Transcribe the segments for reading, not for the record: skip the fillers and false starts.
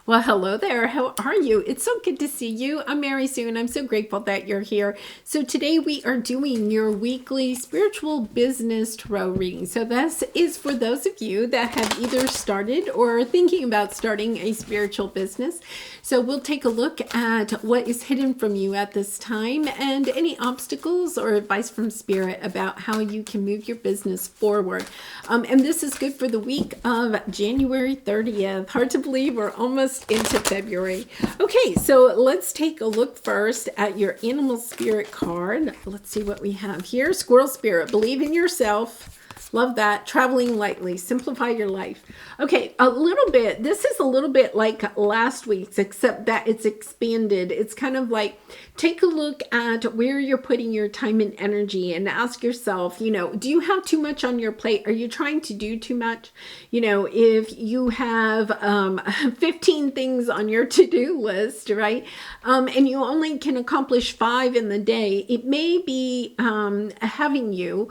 Well, hello there. How are you? It's so good to see you. I'm Mary Sue, and I'm so grateful that you're here. So today we are doing your weekly spiritual business tarot reading. So this is for those of you that have either started or are thinking about starting a spiritual business. So we'll take a look at what is hidden from you at this time and any obstacles or advice from Spirit about how you can move your business forward. And this is good for the week of January 30th. Hard to believe we're almost into February. Okay, so let's take a look first at your animal spirit card. Let's see what we have here. Squirrel spirit, believe in yourself. Love that. Traveling lightly. Simplify your life. Okay, a little bit. This is a little bit like last week's, except that it's expanded. It's kind of like take a look at where you're putting your time and energy and ask yourself, do you have too much on your plate? Are you trying to do too much? If you have 15 things on your to-do list, right? And you only can accomplish 5 in the day, it may be having you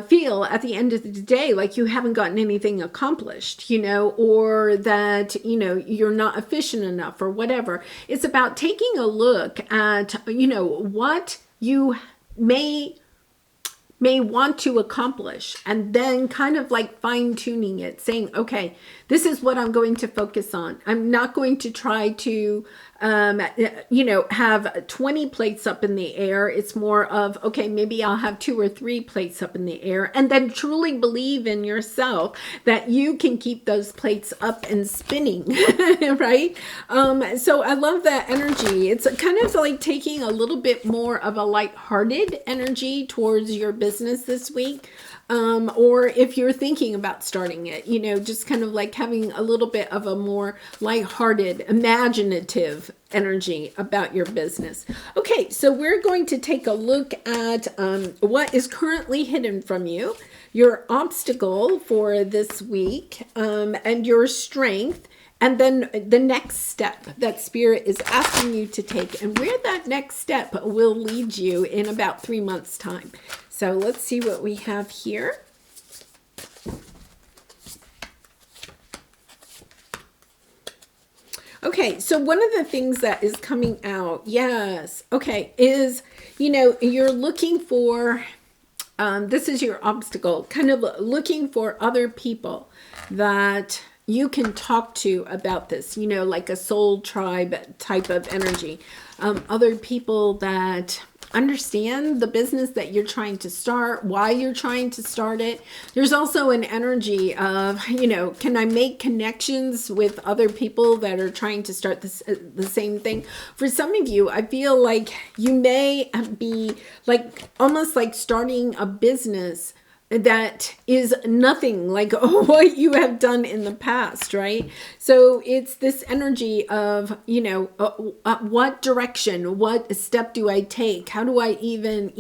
feel at the end of the day like you haven't gotten anything accomplished, or that, you're not efficient enough or whatever. It's about taking a look at, what you may want to accomplish and then kind of like fine tuning it, saying, okay, this is what I'm going to focus on. I'm not going to try to, have 20 plates up in the air. It's more of, okay, maybe I'll have 2 or 3 plates up in the air, and then truly believe in yourself that you can keep those plates up and spinning, right? So I love that energy. It's kind of like taking a little bit more of a lighthearted energy towards your business this week. Or if you're thinking about starting it, just kind of like having a little bit of a more lighthearted, imaginative energy about your business. Okay, so we're going to take a look at what is currently hidden from you, your obstacle for this week, and your strength. And then the next step that Spirit is asking you to take, and where that next step will lead you in about 3 months' time. So let's see what we have here. Okay, so one of the things that is coming out, yes, okay, is, you're looking for, this is your obstacle, kind of looking for other people that you can talk to about this, like a soul tribe type of energy. Other people that understand the business that you're trying to start, why you're trying to start it. There's also an energy of, can I make connections with other people that are trying to start this, the same thing? For some of you, I feel like you may be like almost like starting a business that is nothing like what you have done in the past, right? So it's this energy of, what direction, what step do I take? How do I even,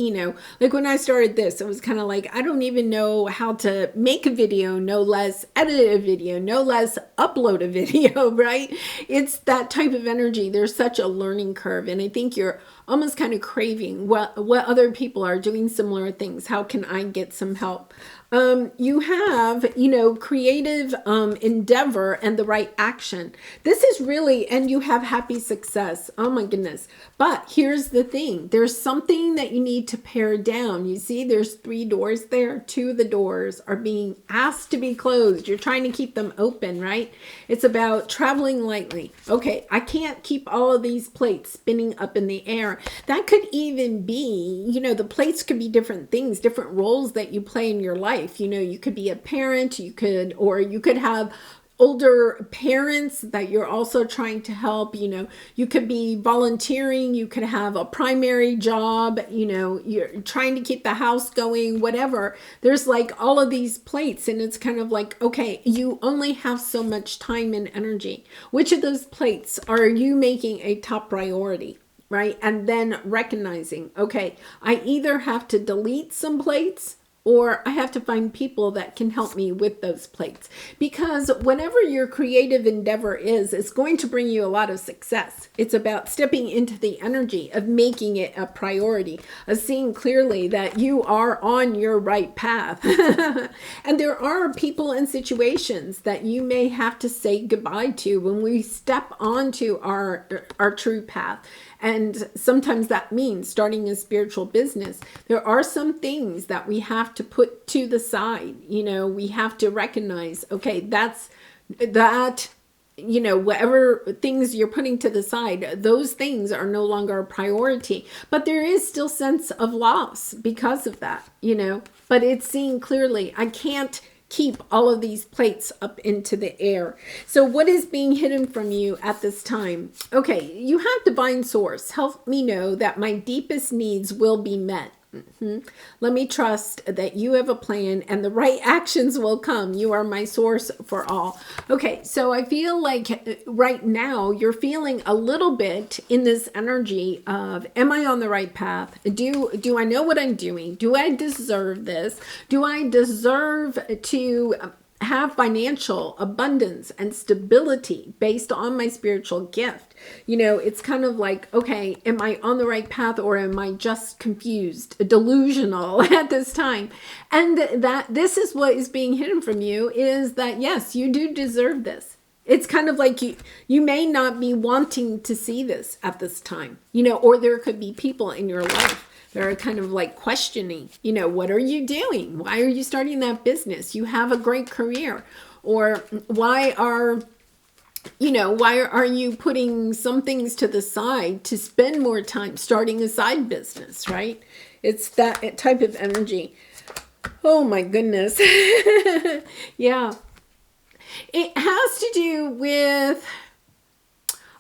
like when I started this, it was kind of like, I don't even know how to make a video, no less edit a video, no less upload a video, right? It's that type of energy. There's such a learning curve. And I think you're almost kind of craving what other people are doing similar things. How can I get some help? You have, creative endeavor and the right action. This is really, and you have happy success. Oh my goodness. But here's the thing. There's something that you need to pare down. You see, there's 3 doors there. 2 of the doors are being asked to be closed. You're trying to keep them open, right? It's about traveling lightly. Okay, I can't keep all of these plates spinning up in the air. That could even be, the plates could be different things, different roles that you play in your life. You could be a parent, you could have older parents that you're also trying to help. You could be volunteering, you could have a primary job, you're trying to keep the house going, whatever. There's like all of these plates, and it's kind of like, okay, you only have so much time and energy. Which of those plates are you making a top priority? Right? And then recognizing, okay, I either have to delete some plates or I have to find people that can help me with those plates. Because whatever your creative endeavor is, it's going to bring you a lot of success. It's about stepping into the energy of making it a priority, of seeing clearly that you are on your right path. And there are people and situations that you may have to say goodbye to when we step onto our true path. And sometimes that means starting a spiritual business. There are some things that we have to put to the side. We have to recognize, okay, whatever things you're putting to the side, those things are no longer a priority. But there is still sense of loss because of that, But it's seeing clearly, I can't keep all of these plates up into the air. So what is being hidden from you at this time? Okay, you have divine source. Help me know that my deepest needs will be met. Let me trust that you have a plan and the right actions will come. You are my source for all. Okay, so I feel like right now you're feeling a little bit in this energy of, am I on the right path? Do I know what I'm doing? Do I deserve this? Do I deserve to have financial abundance and stability based on my spiritual gift? It's kind of like, okay, am I on the right path, or am I just confused, delusional at this time? And that this is what is being hidden from you, is that yes, you do deserve this. It's kind of like you may not be wanting to see this at this time, or there could be people in your life that are kind of like questioning, what are you doing? Why are you starting that business? You have a great career. Or why are you putting some things to the side to spend more time starting a side business, right? It's that type of energy. Oh my goodness. Yeah. It has to do with,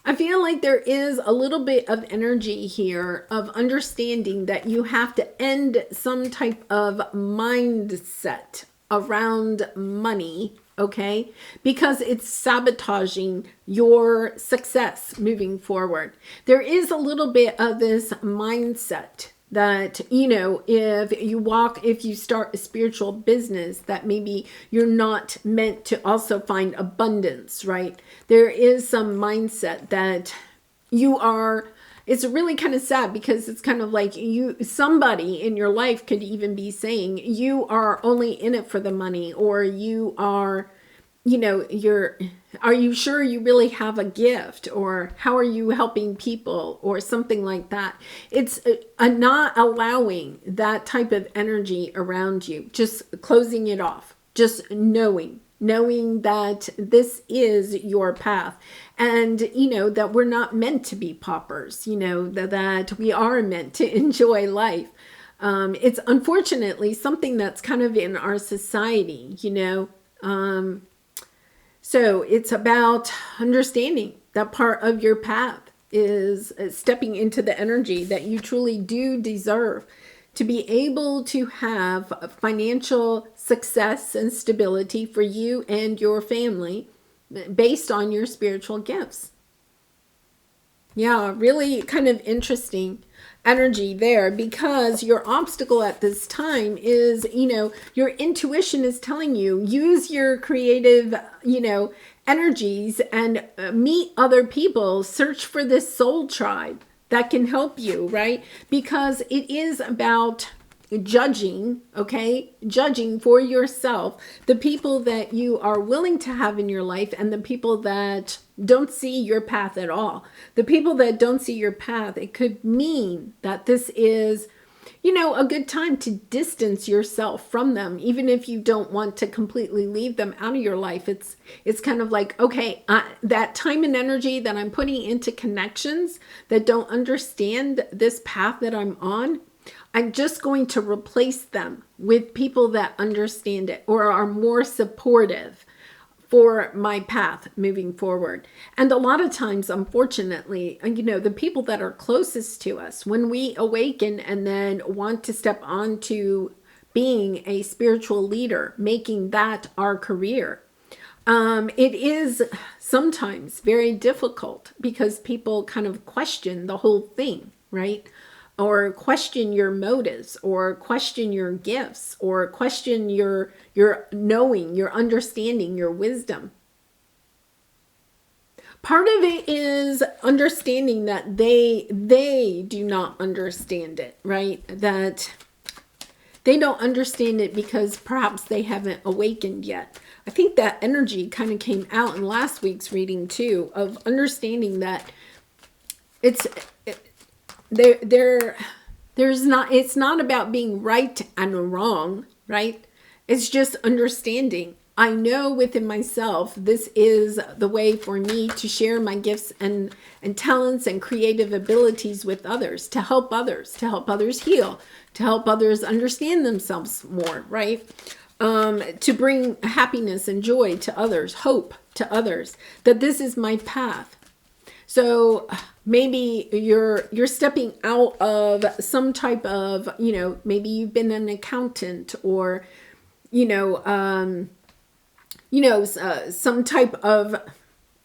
I feel like there is a little bit of energy here of understanding that you have to end some type of mindset around money, okay? Because it's sabotaging your success moving forward. There is a little bit of this mindset that, if you start a spiritual business, that maybe you're not meant to also find abundance, right? There is some mindset that it's really kind of sad, because it's kind of like somebody in your life could even be saying you are only in it for the money, or you are, are you sure you really have a gift, or how are you helping people, or something like that. It's not allowing that type of energy around you, just closing it off, just knowing that this is your path, and that we're not meant to be paupers, that we are meant to enjoy life. It's unfortunately something that's kind of in our society, so it's about understanding that part of your path is stepping into the energy that you truly do deserve to be able to have financial success and stability for you and your family based on your spiritual gifts. Yeah, really kind of interesting energy there, because your obstacle at this time is, your intuition is telling you, use your creative, energies and meet other people, search for this soul tribe that can help you, right? Because it is about judging, okay? Judging for yourself the people that you are willing to have in your life, and the people that don't see your path at all. The people that don't see your path, it could mean that this is, a good time to distance yourself from them, even if you don't want to completely leave them out of your life. It's kind of like, okay, that time and energy that I'm putting into connections that don't understand this path that I'm on, I'm just going to replace them with people that understand it or are more supportive for my path moving forward. And a lot of times, unfortunately, the people that are closest to us, when we awaken and then want to step on to being a spiritual leader, making that our career, it is sometimes very difficult, because people kind of question the whole thing, right? or question your motives, or question your gifts, or question your knowing, your understanding, your wisdom. Part of it is understanding that they do not understand it, right? That they don't understand it because perhaps they haven't awakened yet. I think that energy kind of came out in last week's reading too, of understanding that it's it's not about being right and wrong, right? It's just understanding. I know within myself, this is the way for me to share my gifts and talents and creative abilities with others, to help others heal, to help others understand themselves more, right? To bring happiness and joy to others, hope to others, that this is my path. So maybe you're stepping out of some type of, maybe you've been an accountant, or, some type of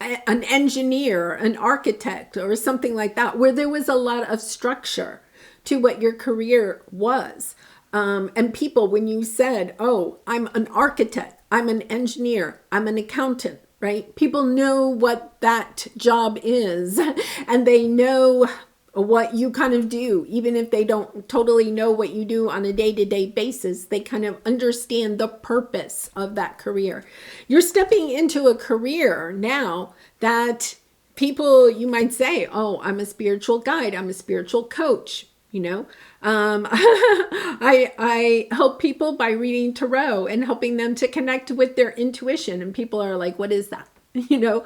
an engineer, an architect, or something like that, where there was a lot of structure to what your career was. And people, when you said, oh, I'm an architect, I'm an engineer, I'm an accountant, right? People know what that job is, and they know what you kind of do. Even if they don't totally know what you do on a day-to-day basis, they kind of understand the purpose of that career. You're stepping into a career now that people, you might say, oh, I'm a spiritual guide, I'm a spiritual coach. I help people by reading tarot and helping them to connect with their intuition. And people are like, what is that? And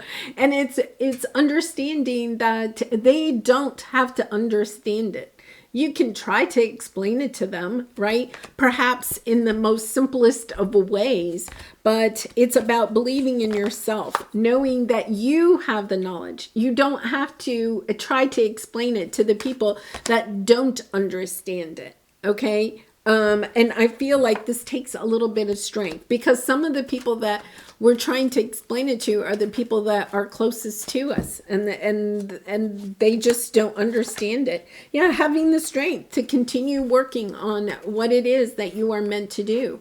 it's understanding that they don't have to understand it. You can try to explain it to them, right? Perhaps in the most simplest of ways, but it's about believing in yourself, knowing that you have the knowledge. You don't have to try to explain it to the people that don't understand it, okay? And I feel like this takes a little bit of strength, because some of the people that we're trying to explain it to are the people that are closest to us, and they just don't understand it. Yeah, having the strength to continue working on what it is that you are meant to do,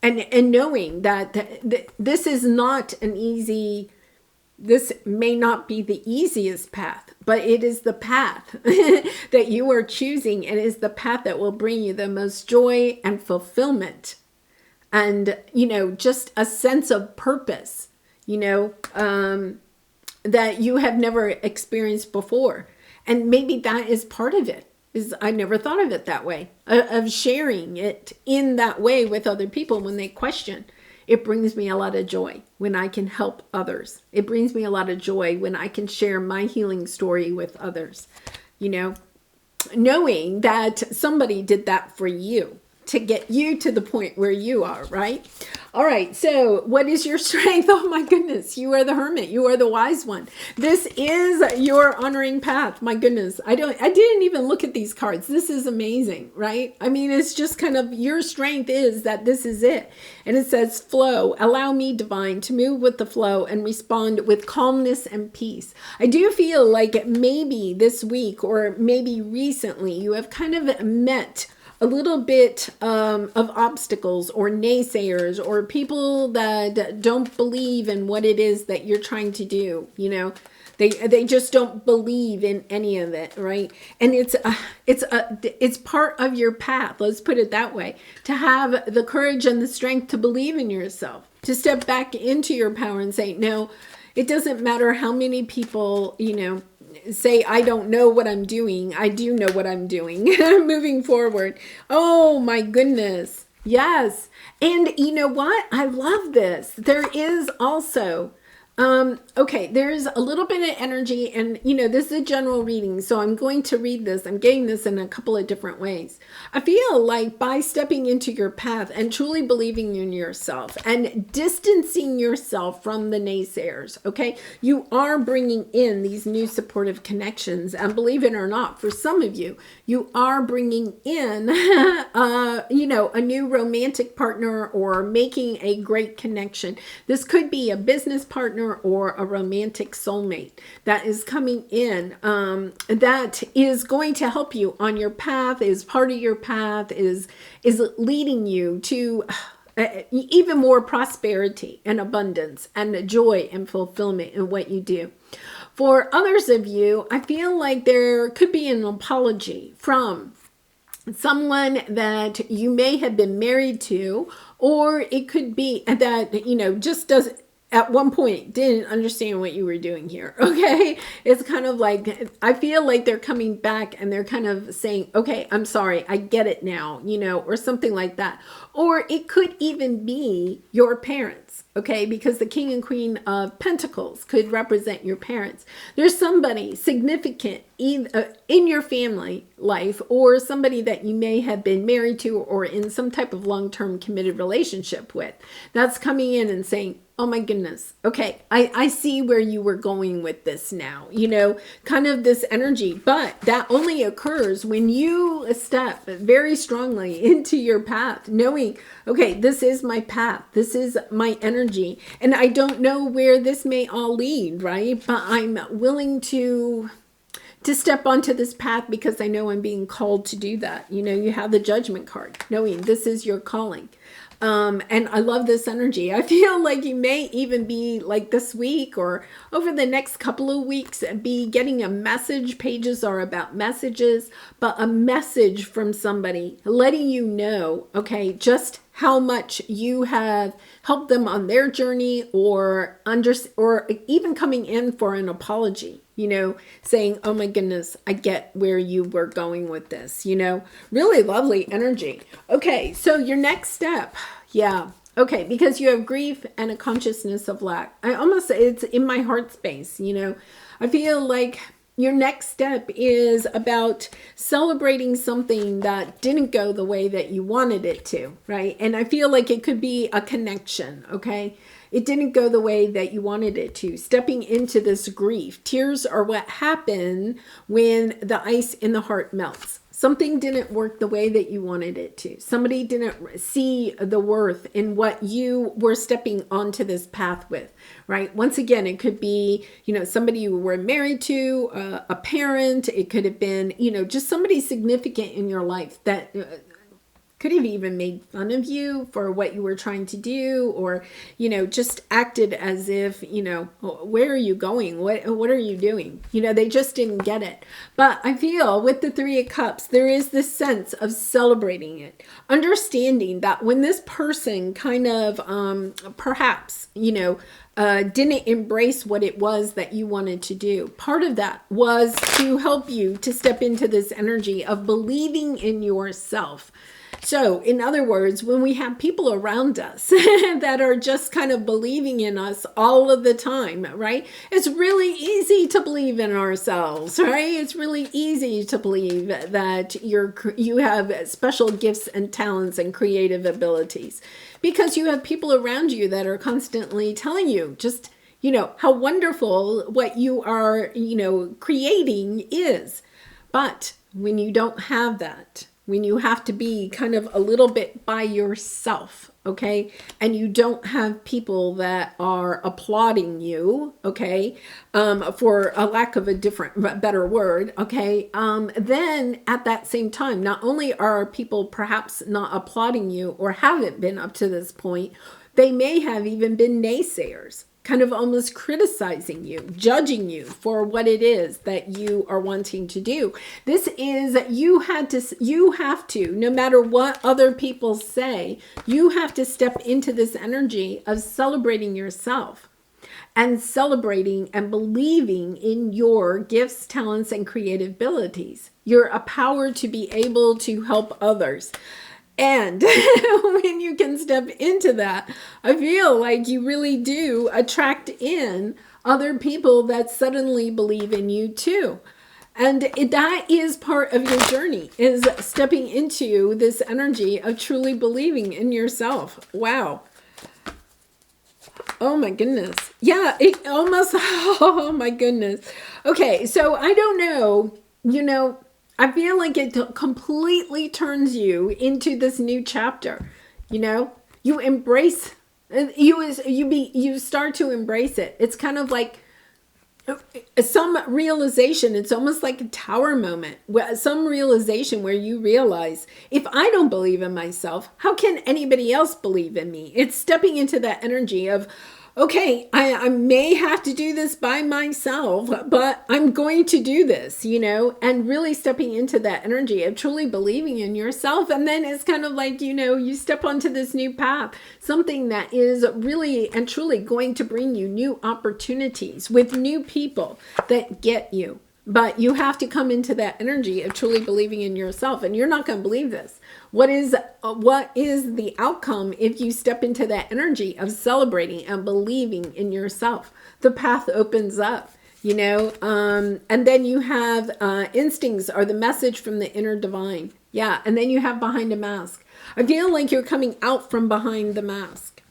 and knowing that this is not an easy, this may not be the easiest path, but it is the path that you are choosing, and is the path that will bring you the most joy and fulfillment. And, just a sense of purpose, that you have never experienced before. And maybe that is part of it, is I never thought of it that way, of sharing it in that way with other people when they question. It brings me a lot of joy when I can help others. It brings me a lot of joy when I can share my healing story with others, knowing that somebody did that for you, to get you to the point where you are, right? All right, so what is your strength? Oh my goodness, you are the hermit. You are the wise one. This is your honoring path. My goodness, I didn't even look at these cards. This is amazing, right? I mean, it's just kind of, your strength is that this is it. And it says, flow, allow me, divine, to move with the flow and respond with calmness and peace. I do feel like maybe this week, or maybe recently, you have kind of met a little bit of obstacles, or naysayers, or people that don't believe in what it is that you're trying to do. They just don't believe in any of it, right? And it's part of your path. Let's put it that way. To have the courage and the strength to believe in yourself, to step back into your power and say, no, it doesn't matter how many people, say I don't know what I'm doing. I do know what I'm doing. Moving forward. Oh my goodness. Yes. And you know what? I love this. There is also, okay, there's a little bit of energy, and this is a general reading, so I'm going to read this. I'm getting this in a couple of different ways. I feel like by stepping into your path and truly believing in yourself and distancing yourself from the naysayers, okay, you are bringing in these new supportive connections. And believe it or not, for some of you, you are bringing in, a new romantic partner, or making a great connection. This could be a business partner, partner or a romantic soulmate that is coming in, that is going to help you on your path, is part of your path, is leading you to even more prosperity and abundance and joy and fulfillment in what you do. For others of you, I feel like there could be an apology from someone that you may have been married to, or it could be that, just doesn't, at one point didn't understand what you were doing here. Okay. It's kind of like, I feel like they're coming back and they're kind of saying, okay, I'm sorry, I get it now, or something like that. Or it could even be your parents. Okay, because the King and Queen of Pentacles could represent your parents. There's somebody significant in your family life, or somebody that you may have been married to or in some type of long-term committed relationship with, that's coming in and saying, oh my goodness, okay, I see where you were going with this now, kind of this energy. But that only occurs when you step very strongly into your path, knowing, okay, this is my path, this is my energy, and I don't know where this may all lead, right? But I'm willing to step onto this path because I know I'm being called to do that. You have the Judgment card, knowing this is your calling. And I love this energy. I feel like you may even be like this week or over the next couple of weeks be getting a message. Pages are about messages, but a message from somebody letting you know, okay, just how much you have helped them on their journey, or even coming in for an apology, saying, oh my goodness, I get where you were going with this, really lovely energy. Okay, so your next step, yeah. Okay, because you have grief and a consciousness of lack. I almost say it's in my heart space, I feel like your next step is about celebrating something that didn't go the way that you wanted it to, right? And I feel like it could be a connection, okay? It didn't go the way that you wanted it to. Stepping into this grief. Tears are what happen when the ice in the heart melts. Something didn't work the way that you wanted it to. Somebody didn't see the worth in what you were stepping onto this path with, right? Once again, it could be, somebody you were married to, a parent. It could have been, just somebody significant in your life that could have even made fun of you for what you were trying to do, or, just acted as if, where are you going? What are you doing? They just didn't get it. But I feel with the Three of Cups, there is this sense of celebrating it, understanding that when this person kind of, perhaps, didn't embrace what it was that you wanted to do. Part of that was to help you to step into this energy of believing in yourself. So, in other words, when we have people around us that are just kind of believing in us all of the time, right? It's really easy to believe in ourselves, right? It's really easy to believe that you have special gifts and talents and creative abilities, because you have people around you that are constantly telling you just, how wonderful what you are, creating is. But when you don't have that, when you have to be kind of a little bit by yourself, okay, and you don't have people that are applauding you, okay, for a lack of a better word, okay, then at that same time, not only are people perhaps not applauding you or haven't been up to this point, they may have even been naysayers, kind of almost criticizing you, judging you for what it is that you are wanting to do. This is, you have to, no matter what other people say, you have to step into this energy of celebrating yourself and celebrating and believing in your gifts, talents, and creative abilities. You're a power to be able to help others. And when you can step into that, I feel like you really do attract in other people that suddenly believe in you too. And that is part of your journey, is stepping into this energy of truly believing in yourself. Wow. Oh my goodness. Yeah, it almost, oh my goodness. Okay, so I don't know, I feel like it completely turns you into this new chapter. You embrace You start to embrace it. It's kind of like some realization. It's almost like a tower moment, some realization where you realize, if I don't believe in myself, how can anybody else believe in me? It's stepping into that energy of, okay, I may have to do this by myself, but I'm going to do this, and really stepping into that energy of truly believing in yourself. And then it's kind of like, you step onto this new path, something that is really and truly going to bring you new opportunities with new people that get you. But you have to come into that energy of truly believing in yourself. And you're not going to believe this. What is the outcome if you step into that energy of celebrating and believing in yourself? The path opens up, and then you have instincts are the message from the inner divine. Yeah, and then you have behind a mask. I feel like you're coming out from behind the mask.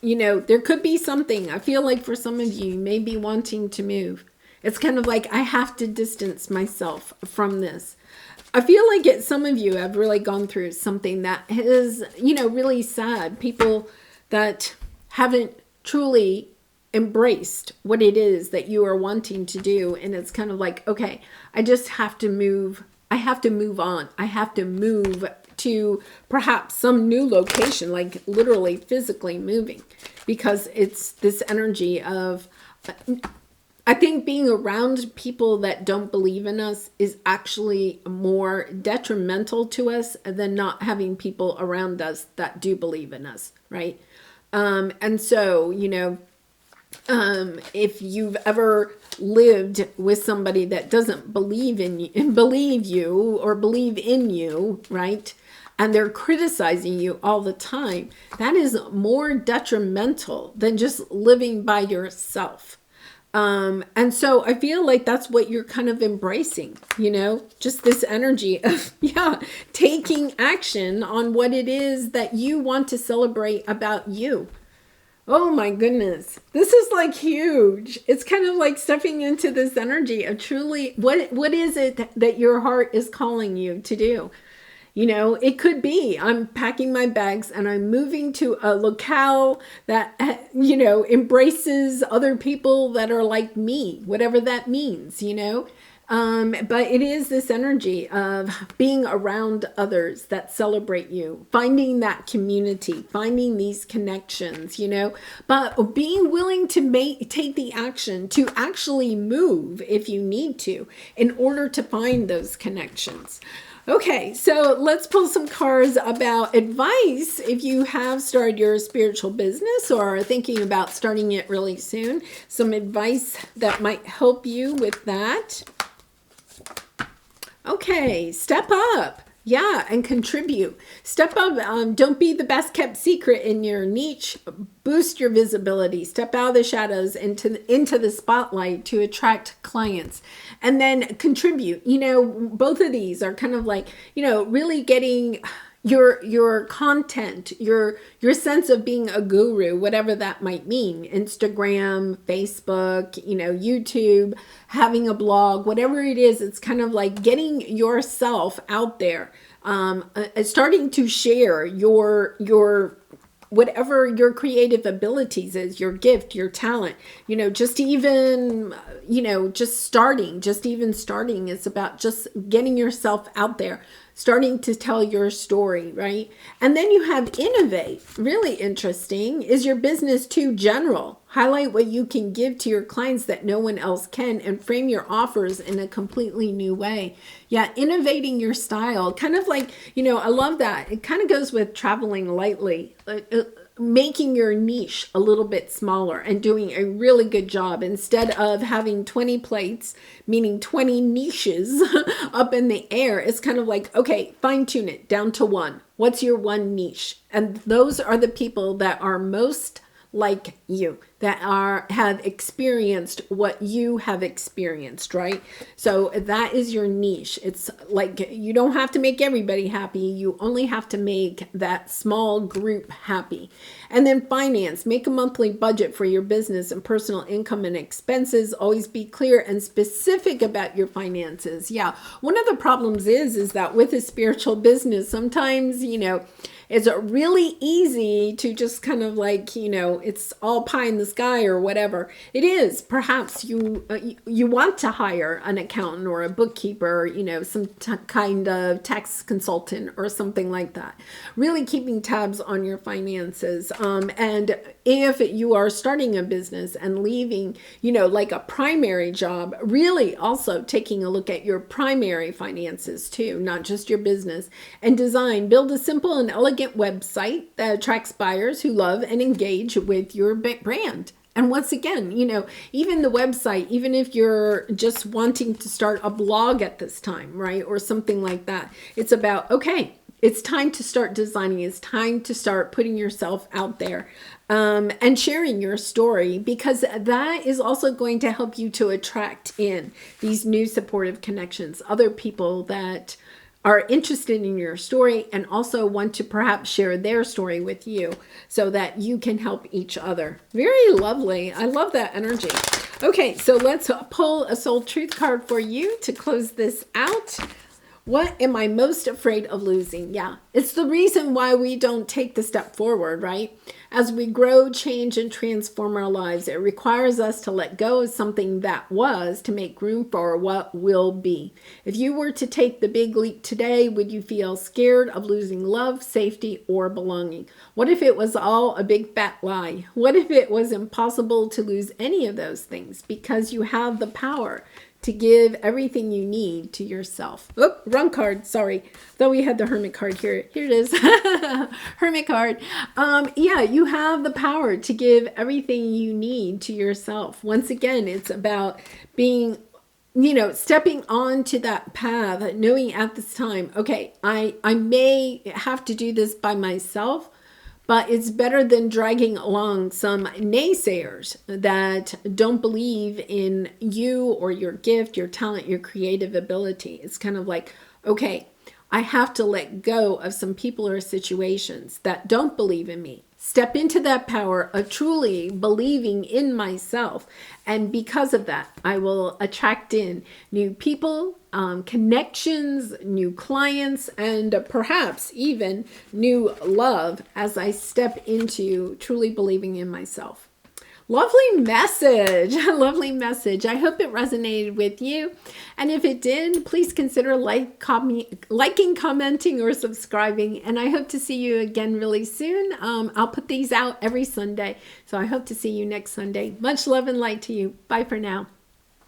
There could be something. I feel like for some of you may be wanting to move. It's kind of like, I have to distance myself from this. I feel like some of you have really gone through something that is, really sad. People that haven't truly embraced what it is that you are wanting to do. And it's kind of like, okay, I just have to move. I have to move on. I have to move to perhaps some new location, like literally physically moving, because it's this energy of... I think being around people that don't believe in us is actually more detrimental to us than not having people around us that do believe in us, right? And so, if you've ever lived with somebody that doesn't believe in you or believe in you, right? And they're criticizing you all the time, that is more detrimental than just living by yourself. And so I feel like that's what you're kind of embracing, just this energy of, taking action on what it is that you want to celebrate about you. Oh my goodness. This is like huge. It's kind of like stepping into this energy of truly, what is it that your heart is calling you to do? It could be I'm packing my bags and I'm moving to a locale that, embraces other people that are like me, whatever that means, But it is this energy of being around others that celebrate you, finding that community, finding these connections, but being willing to take the action to actually move if you need to in order to find those connections. Okay, so let's pull some cards about advice if you have started your spiritual business or are thinking about starting it really soon. Some advice that might help you with that. Okay, step up. Yeah, and contribute. Step up. Don't be the best kept secret in your niche. Boost your visibility. Step out of the shadows into the spotlight to attract clients. And then contribute. Both of these are kind of like, really getting your content, your sense of being a guru, whatever that might mean. Instagram, Facebook, YouTube, having a blog, whatever it is, it's kind of like getting yourself out there, starting to share your whatever your creative abilities is, your gift, your talent, just even starting is about just getting yourself out there, starting to tell your story, right? And then you have innovate. Really interesting. Is your business too general? Highlight what you can give to your clients that no one else can and frame your offers in a completely new way. Yeah, innovating your style. Kind of like, I love that. It kind of goes with traveling lightly. Making your niche a little bit smaller and doing a really good job instead of having 20 plates, meaning 20 niches up in the air. It's kind of like, okay, fine tune it down to one. What's your one niche? And those are the people that are most like you, that have experienced what you have experienced, right? So that is your niche. It's like you don't have to make everybody happy. You only have to make that small group happy. And then finance, make a monthly budget for your business and personal income and expenses. Always be clear and specific about your finances. Yeah, one of the problems is that with a spiritual business, sometimes, it's really easy to just kind of like, it's all pie in the sky or whatever. It is. Perhaps you want to hire an accountant or a bookkeeper, some kind of tax consultant or something like that. Really keeping tabs on your finances. And if you are starting a business and leaving, like a primary job, really also taking a look at your primary finances too, not just your business. And build a simple and elegant website that attracts buyers who love and engage with your brand. And once again, even the website, even if you're just wanting to start a blog at this time, right? Or something like that, it's about, okay, it's time to start designing. It's time to start putting yourself out there and sharing your story, because that is also going to help you to attract in these new supportive connections, other people that are interested in your story and also want to perhaps share their story with you so that you can help each other. Very lovely. I love that energy. Okay, so let's pull a soul truth card for you to close this out. What am I most afraid of losing? Yeah, it's the reason why we don't take the step forward, right? As we grow, change, and transform our lives, it requires us to let go of something that was to make room for what will be. If you were to take the big leap today, would you feel scared of losing love, safety, or belonging? What if it was all a big fat lie? What if it was impossible to lose any of those things because you have the power to give everything you need to yourself? Oh, wrong card. Sorry. Though we had the Hermit card here. Here it is. Hermit card. Yeah, you have the power to give everything you need to yourself. Once again, it's about being, stepping onto that path, knowing at this time, okay, I may have to do this by myself, but it's better than dragging along some naysayers that don't believe in you or your gift, your talent, your creative ability. It's kind of like, okay, I have to let go of some people or situations that don't believe in me. Step into that power of truly believing in myself. And because of that, I will attract in new people, connections, new clients, and perhaps even new love as I step into truly believing in myself. Lovely message. Lovely message. I hope it resonated with you. And if it did, please consider liking, commenting, or subscribing. And I hope to see you again really soon. I'll put these out every Sunday. So I hope to see you next Sunday. Much love and light to you. Bye for now.